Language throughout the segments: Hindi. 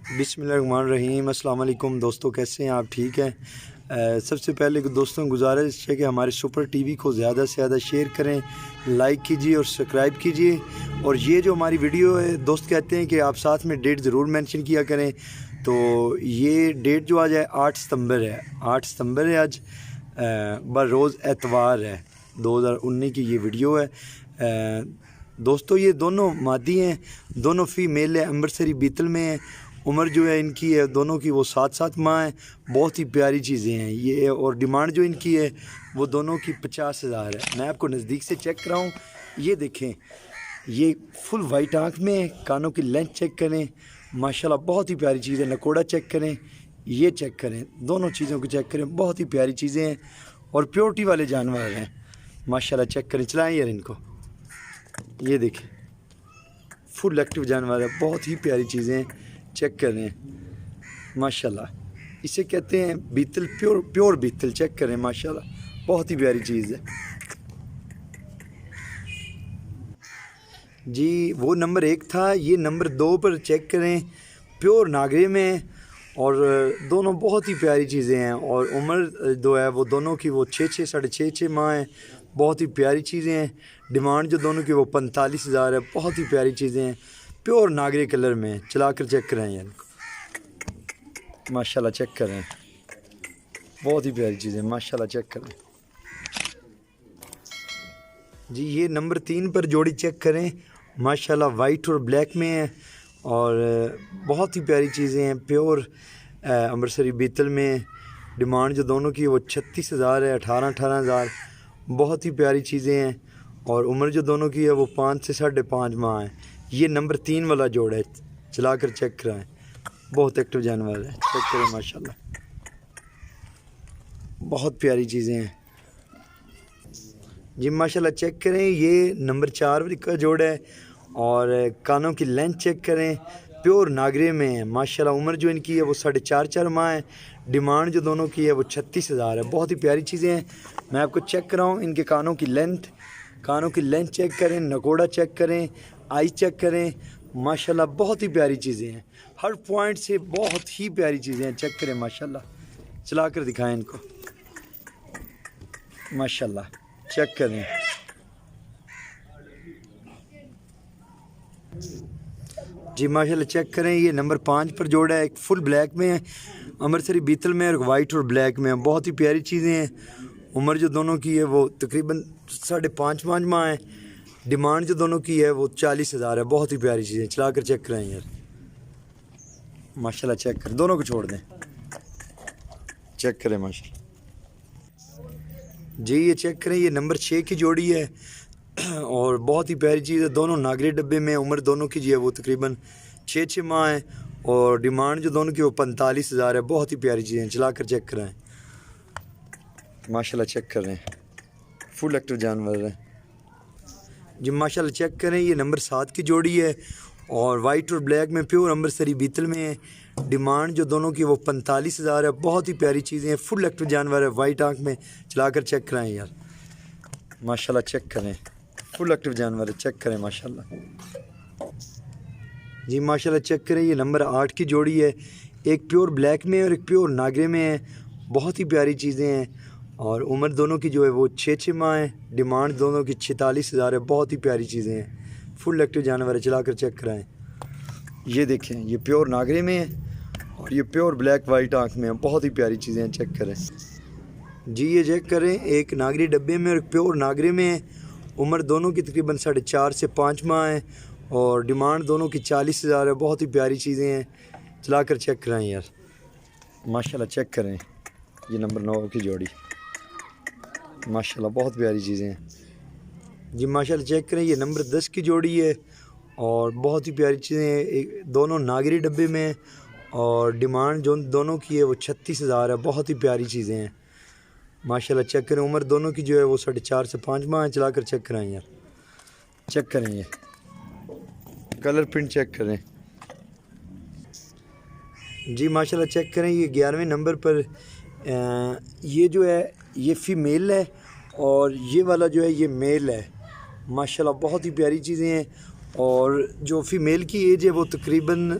बिस्मिल्लाहिर्रहमानिर्रहीम। अस्सलाम वालेकुम दोस्तों, कैसे हैं आप? ठीक हैं। सबसे पहले दोस्तों गुजारिश है कि हमारे सुपर टीवी को ज़्यादा से ज़्यादा शेयर करें, लाइक कीजिए और सब्सक्राइब कीजिए। और ये जो हमारी वीडियो है, दोस्त कहते हैं कि आप साथ में डेट ज़रूर मेंशन किया करें। तो ये डेट जो आज है 8 सितंबर है। 8 सितंबर है आज, बरोज़ एतवार है, 2019 की ये वीडियो है। दोस्तों ये दोनों मादी हैं, दोनों फ़ीमेल है, अमृतसरी बीतल में है। उम्र जो है इनकी है दोनों की वो 7-7 माह है। बहुत ही प्यारी चीज़ें हैं ये। और डिमांड जो इनकी है वो दोनों की 50,000 है। मैं आपको नज़दीक से चेक कराऊँ, ये देखें, ये फुल वाइट आँख में है। कानों की लेंथ चेक करें, माशाल्लाह बहुत ही प्यारी चीज़ है। नकोड़ा चेक करें, ये चेक करें, दोनों चीज़ों को चेक करें, बहुत ही प्यारी चीज़ें हैं और प्योरिटी वाले जानवर हैं माशाल्लाह। चेक करें, चलाएँ यार इनको, ये देखें फुल एक्टिव जानवर है, बहुत ही प्यारी चीज़ें हैं। चेक करें माशाल्लाह, इसे कहते हैं बीतल, प्योर बीतल। चेक करें माशाल्लाह, बहुत ही प्यारी चीज़ है जी। वो नंबर 1 था, ये नंबर 2 पर चेक करें, प्योर नागरे में। और दोनों बहुत ही प्यारी चीज़ें हैं। और उम्र जो है वो दोनों की वो 6-6 साढ़े 6-6 माह है। बहुत ही प्यारी चीज़ें हैं। डिमांड जो दोनों की वो 45,000 है। बहुत ही प्यारी चीज़ें हैं, प्योर नागरे कलर में। चला कर चेक करें यार माशाल्लाह, चेक करें, बहुत ही प्यारी चीज़ें माशाल्लाह। चेक करें जी। ये नंबर 3 पर जोड़ी चेक करें माशाल्लाह, वाइट और ब्लैक में है। और बहुत ही प्यारी चीज़ें हैं, प्योर अमृतसरी बीतल में। डिमांड जो दोनों की वो 36,000 है, 18,000। बहुत ही प्यारी चीज़ें हैं। और उम्र जो दोनों की है वो 5 से 5.5 माह है। ये नंबर 3 वाला जोड़ है, चला कर चेक कराएँ, बहुत एक्टिव जानवर है। चेक करें माशाल्लाह, बहुत प्यारी चीज़ें हैं जी माशाल्लाह। चेक करें, ये नंबर 4 का जोड़ है। और कानों की लेंथ चेक करें, प्योर नागरे में है माशाल्लाह। उम्र जो इनकी है वो 4.5 माह है। डिमांड जो दोनों की है वो 36,000 है। बहुत ही प्यारी चीज़ें हैं। मैं आपको चेक कराऊँ इनके कानों की लेंथ, कानों की लेंथ चेक करें, नकोड़ा चेक करें, आई चेक करें माशाल्लाह। बहुत ही प्यारी चीज़ें हैं, हर पॉइंट से बहुत ही प्यारी चीज़ें हैं। चेक करें माशाल्लाह, चला कर दिखाएं इनको माशाल्लाह। चेक करें जी माशाल्लाह, चेक करें। ये नंबर 5 पर जोड़ा है, एक फुल ब्लैक में है, अमृतसरी बीतल में, और वाइट और ब्लैक में है। बहुत ही प्यारी चीज़ें हैं। उम्र जो दोनों की है वो तकरीबन 5.5 माह है। डिमांड जो दोनों की है वो 40,000 है। बहुत ही प्यारी चीज़ें, चला कर चेक कराएं यार माशाल्लाह। चेक करें, दोनों को छोड़ दें, चेक करें माशाल्लाह जी। ये चेक करें, ये नंबर 6 की जोड़ी है और बहुत ही प्यारी चीज़ है। दोनों नागरे डब्बे में। उम्र दोनों की जो है वो तकरीबन 6-6 माह है। और डिमांड जो दोनों की वो 45,000 है। बहुत ही प्यारी चीज़ें, चला कर चेक कराएँ माशाल्लाह। चेक कर रहे हैं, फुल एक्टिव जानवर है जी माशाल्लाह। चेक करें, ये नंबर 7 की जोड़ी है और वाइट और ब्लैक में, प्योर अमृतसरी बीतल में है। डिमांड जो दोनों की वो 45,000 है। बहुत ही प्यारी चीज़ें हैं, फुल एक्टिव जानवर है, वाइट आँख में। चला कर चेक कराएँ यार माशाल्लाह। चेक करें, फुल एक्टिव जानवर है। चेक करें माशाल्लाह जी माशाल्लाह। चेक करें, ये नंबर 8 की जोड़ी है, एक प्योर ब्लैक में और एक प्योर नागरे में है। बहुत ही प्यारी चीज़ें हैं। और उम्र दोनों की जो है वो 6-6 माह है। डिमांड दोनों की 46,000 है। बहुत ही प्यारी चीज़ें हैं, फुल एक्टिव जानवर है। चला कर चेक कराएँ, ये देखें, ये प्योर नागरे में है और ये प्योर ब्लैक वाइट आँख में है। बहुत ही प्यारी चीज़ें हैं, चेक करें जी। ये चेक करें, एक नागरी डब्बे में और एक प्योर नागरे में है। उम्र दोनों की तकरीबन 4.5 से 5 माह है और डिमांड दोनों की 40,000 है। बहुत ही प्यारी चीज़ें हैं, चला कर चेक कराएं यार माशाल्लाह। चेक करें, ये नंबर 9 की जोड़ी माशाल्लाह, बहुत प्यारी चीज़ें हैं जी माशाल्लाह। चेक करें, ये नंबर 10 की जोड़ी है और बहुत ही प्यारी चीज़ें हैं। एक दोनों नागरी डब्बे में और डिमांड जो दोनों की है वो 36,000 है। बहुत ही प्यारी चीज़ें हैं माशाल्लाह। चेक करें, उम्र दोनों की जो है वो 4.5 से 5 माह है। चला कर चेक कराएँ यार, चेक करें, ये कलर प्रिंट चेक करें जी माशाल्लाह। चेक करें, ये 11वें नंबर पर ये जो है ये फ़ीमेल है और ये वाला जो है ये मेल है माशाल्लाह। बहुत ही प्यारी चीज़ें हैं। और जो फ़ीमेल की एज है वो तकरीबन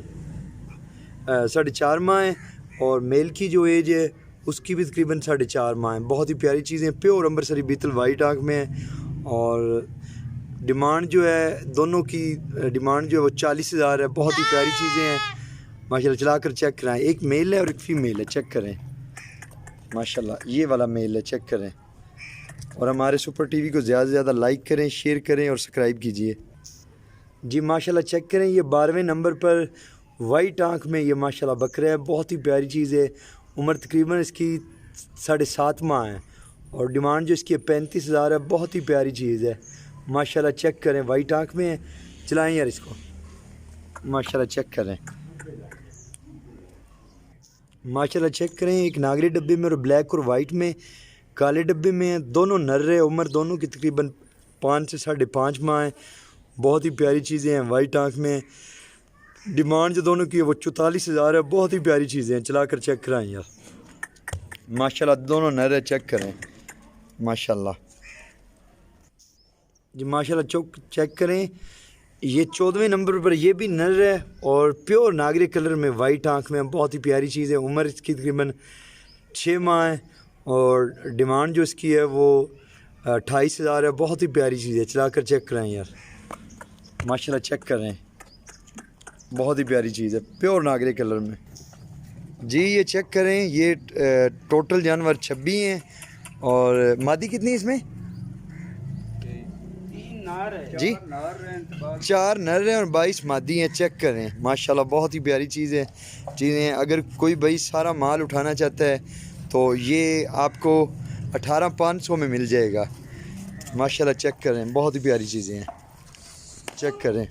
4.5 माह है और मेल की जो एज है उसकी भी तकरीबन 4.5 माह है। बहुत ही प्यारी चीज़ें, प्योर अम्बरसरी बीतल वाइट आँख में है और डिमांड जो है दोनों की डिमांड जो है वो 40,000 है। बहुत ही प्यारी चीज़ें हैं माशाल्लाह, चला कर चेक कराएं। एक मेल है और एक फीमेल है, चेक करें माशाल्लाह, ये वाला मेल है, चेक करें। और हमारे सुपर टीवी को ज़्यादा से ज़्यादा लाइक करें, शेयर करें और सब्सक्राइब कीजिए जी। माशाल्लाह चेक करें, ये 12वें नंबर पर वाइट आँख में ये माशाल्लाह बकरा है। बहुत ही प्यारी चीज़ है। उम्र तकरीबन इसकी 7.5 माह है और डिमांड जो इसकी 35,000 है। बहुत ही प्यारी चीज़ है माशाल्लाह, चेक करें, वाइट आँख में है। चलाएं यार इसको, माशाल्लाह चेक करें, माशाल्लाह चेक करें। एक नागरी डब्बे में और ब्लैक और वाइट में, काले डब्बे में है। दोनों नर है, उम्र दोनों की तकरीबन 5 से 5.5 माह है। बहुत ही प्यारी चीज़ें हैं, वाइट आँख में। डिमांड जो दोनों की है वो 44,000 है। बहुत ही प्यारी चीज़ें हैं, चला कर चेक कराएं यार माशाल्लाह, दोनों नर है, चेक करें माशाल्लाह जी। माशाल्लाह चेक करें, ये 14वें नंबर पर ये भी नर है और प्योर नागरी कलर में वाइट आँख में। बहुत ही प्यारी चीज़ है। उम्र इसकी तकरीबन 6 माह है और डिमांड जो इसकी है वो 28,000 है। बहुत ही प्यारी चीज़ है, चला कर चेक कराएं यार माशाल्लाह, चेक करें, बहुत ही प्यारी चीज़ है, प्योर नागरी कलर में जी। ये चेक करें, ये टोटल जानवर 26 हैं और मादी कितनी इसमें जी? 4 नर हैं और 22 मादी हैं। चेक करें माशाल्लाह, बहुत ही प्यारी चीज़ है चीज़ें। अगर कोई भाई सारा माल उठाना चाहता है तो ये आपको 18,500 में मिल जाएगा माशाल्लाह। चेक करें, बहुत ही प्यारी चीज़ें हैं, चेक करें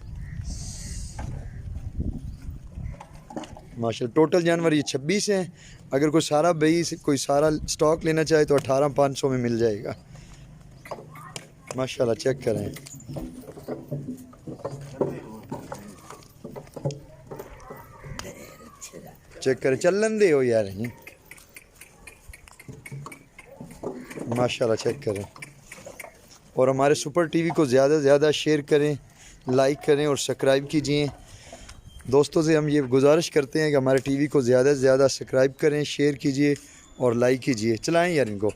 माशाल्लाह। टोटल जानवर ये 26 हैं। अगर कोई सारा भाई कोई सारा स्टॉक लेना चाहे तो 18,500 में मिल जाएगा माशाल्लाह। चेक करें, चेक करें, चलन दे हो यार माशाल्लाह, चेक करें। और हमारे सुपर टीवी को ज़्यादा से ज़्यादा शेयर करें, लाइक करें और सब्सक्राइब कीजिए। दोस्तों से हम ये गुजारिश करते हैं कि हमारे टीवी को ज़्यादा से ज़्यादा सब्सक्राइब करें, शेयर कीजिए और लाइक कीजिए। चलाएं यार इनको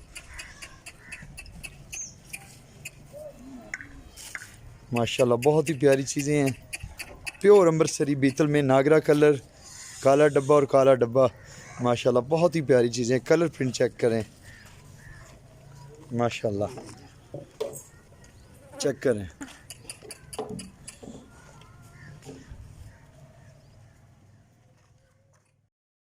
माशाल्लाह, बहुत ही प्यारी चीज़ें हैं। प्योर अम्बरसरी बीतल में नागरा कलर, काला डब्बा और काला डब्बा माशाल्लाह, बहुत ही प्यारी चीज़ें। कलर प्रिंट चेक करें माशाल्लाह, चेक करें।